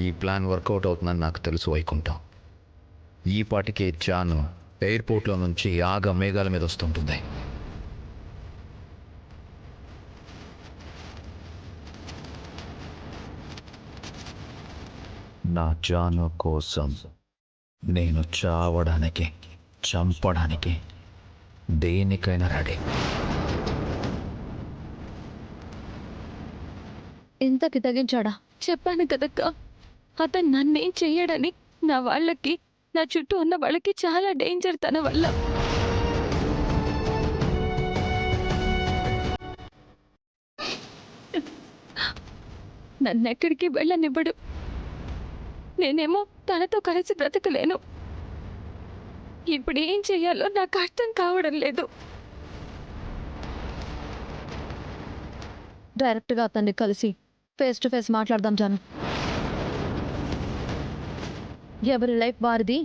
ఈ plan work out అవుతుందని నాకు తెలుసు వైకుంఠం. ఈ పాటికే జాను ఎయిర్పోర్ట్లో నుంచి ఆగ మేఘాల మీద వస్తుంటుంది. నా జాను కోసం నేను చావడానికి, చంపడానికి, దేనికైనా రెడీ. ఇంతకి తగ్గించాడా? చెప్పాను కదక్క, అతను నన్నేం చెయ్యడని. నా వాళ్ళకి, నా చుట్టూ ఉన్న వాళ్ళకి చాలా డేంజర్ తన వల్ల. నన్నెక్కడికి వెళ్ళనివ్వడు. నేనేమో తనతో కలిసి బ్రతకలేను. ఇప్పుడు ఏం చెయ్యాలో నాకు అర్థం కావడం లేదు. డైరెక్ట్గా అతన్ని కలిసి ఫేస్ టు ఫేస్ మాట్లాడదాం జాను. ఎవరి లైఫ్ వారిది.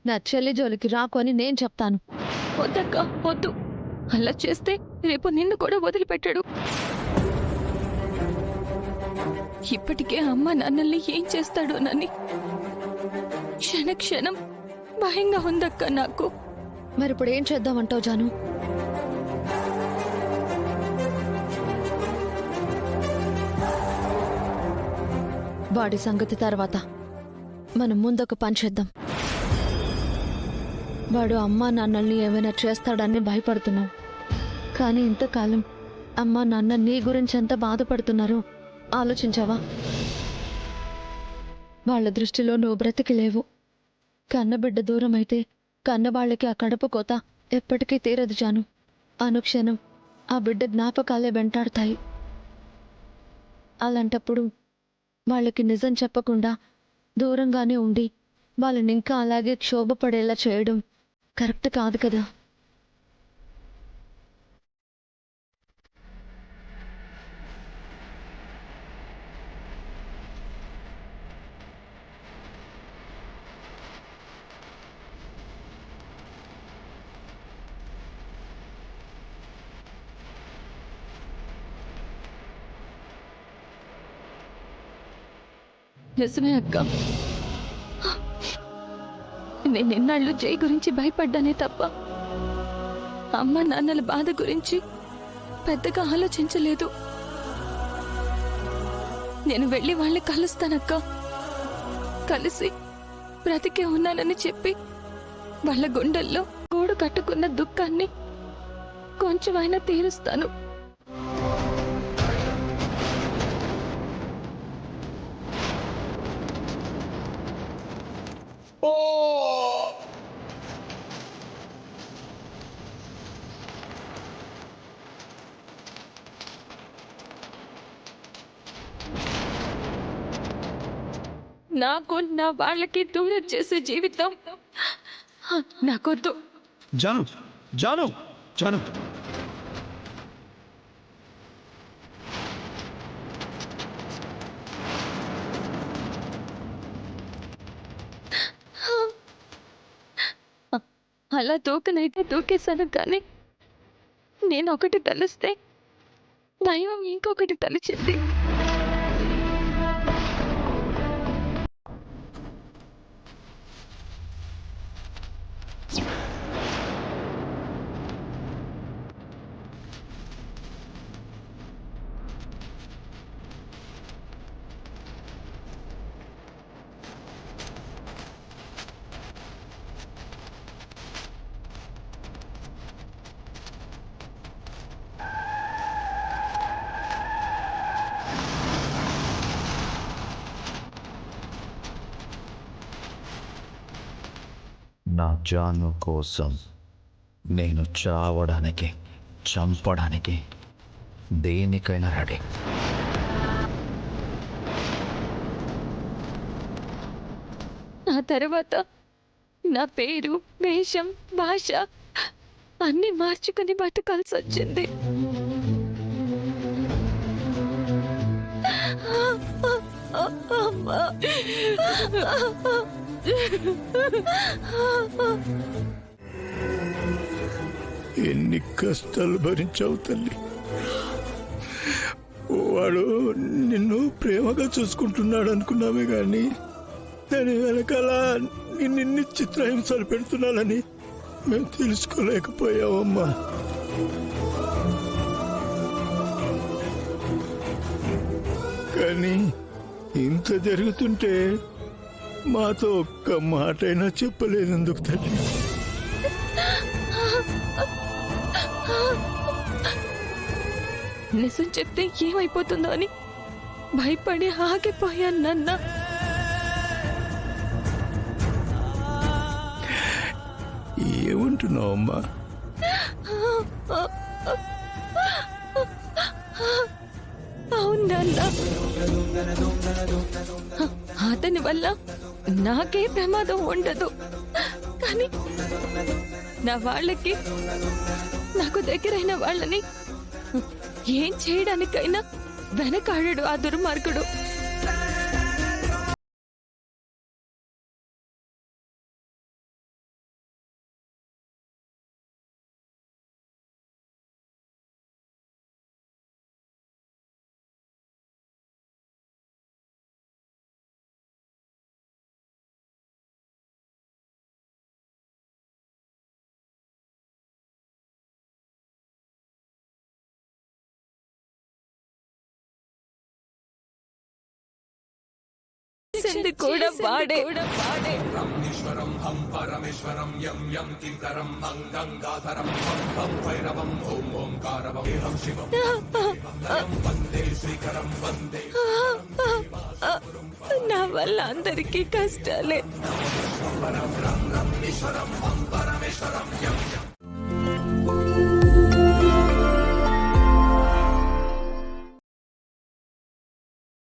నా చెల్లి జోలికి రాకు అని నేను చెప్తాను. వద్దక్క, వద్దు. అలా చేస్తే రేపు నిన్ను కూడా వదిలిపెట్టాడు. ఇప్పటికే అమ్మ నాన్నల్ని ఏం చేస్తాడోనని క్షణ క్షణం భయంగా ఉందక్క నాకు. మరి ఇప్పుడు ఏం చేద్దామంటావు జాను? వాడి సంగతి తర్వాత మనం ముందొక పని చేద్దాం. వాడు అమ్మా నాన్నల్ని ఏమైనా చేస్తాడని భయపడుతున్నాం. కానీ ఇంతకాలం అమ్మా నాన్న నీ గురించి ఎంత బాధపడుతున్నారో ఆలోచించావా? వాళ్ళ దృష్టిలో నువ్వు బ్రతికిలేవు. కన్నబిడ్డ దూరం అయితే కన్నవాళ్ళకి ఆ కడుపు కోత ఎప్పటికీ తీరదు జాను. అనుక్షణం ఆ బిడ్డ జ్ఞాపకాలే వెంటాడుతాయి. అలాంటప్పుడు వాళ్ళకి నిజం చెప్పకుండా దూరంగానే ఉండి వాళ్ళని ఇంకా అలాగే క్షోభపడేలా చేయడం కరెక్ట్ కాదు కదా. నిజమే అక్క, నేను ఎన్నాళ్ళు జై గురించి భయపడ్డానే తప్ప అమ్మ నాన్నల బాధ గురించి పెద్దగా ఆలోచించలేదు. నేను వెళ్ళి వాళ్ళని కలుస్తానక్క. కలిసి బ్రతికే ఉన్నానని చెప్పి వాళ్ళ గుండెల్లో గూడు కట్టుకున్న దుఃఖాన్ని కొంచెమైనా తీరుస్తాను. నాకు నా వాళ్ళకి దూరం చేసే జీవితం నాకొద్దు. జాను, జాను, జాను. అలా దూకనైతే దూకేశాను, కానీ నేను ఒకటి తలిస్తే దైవం ఇంకొకటి తలిచింది. నా జాను కోసం నేను చావడానికి, చంపడానికి, దేనికైనా రెడీ. ఆ తర్వాత నా పేరు, వేషం, భాష అన్నీ మార్చుకుని బతకాల్సి వచ్చింది. ఎన్ని కష్టాలు భరించావు తల్లి. వాడు నిన్ను ప్రేమగా చూసుకుంటున్నాడు అనుకున్నామే కానీ దాని వెనకాల నిన్ను చిత్రహింసలు పెడుతున్నానని మేము తెలుసుకోలేకపోయావమ్మా. కానీ ఇంత జరుగుతుంటే మాతో ఒక్క మాటైనా చెప్పలేదెందుకు తల్లి? నిజం చెప్తే ఏమైపోతుందో అని భయపడి ఆగిపోయాను నాన్న. ఏమంటున్నావమ్మా? అవును నాన్న, అతని వల్ల నాకే ప్రమాదం ఉండదు, కానీ నా వాళ్ళకి, నాకు దగ్గరైన వాళ్ళని ఏం చేయడానికైనా వెనకాడాడు ఆ దుర్మార్గుడు. చేసింది కూడా వాడే. నా వల్ల అందరికీ కష్టాలే.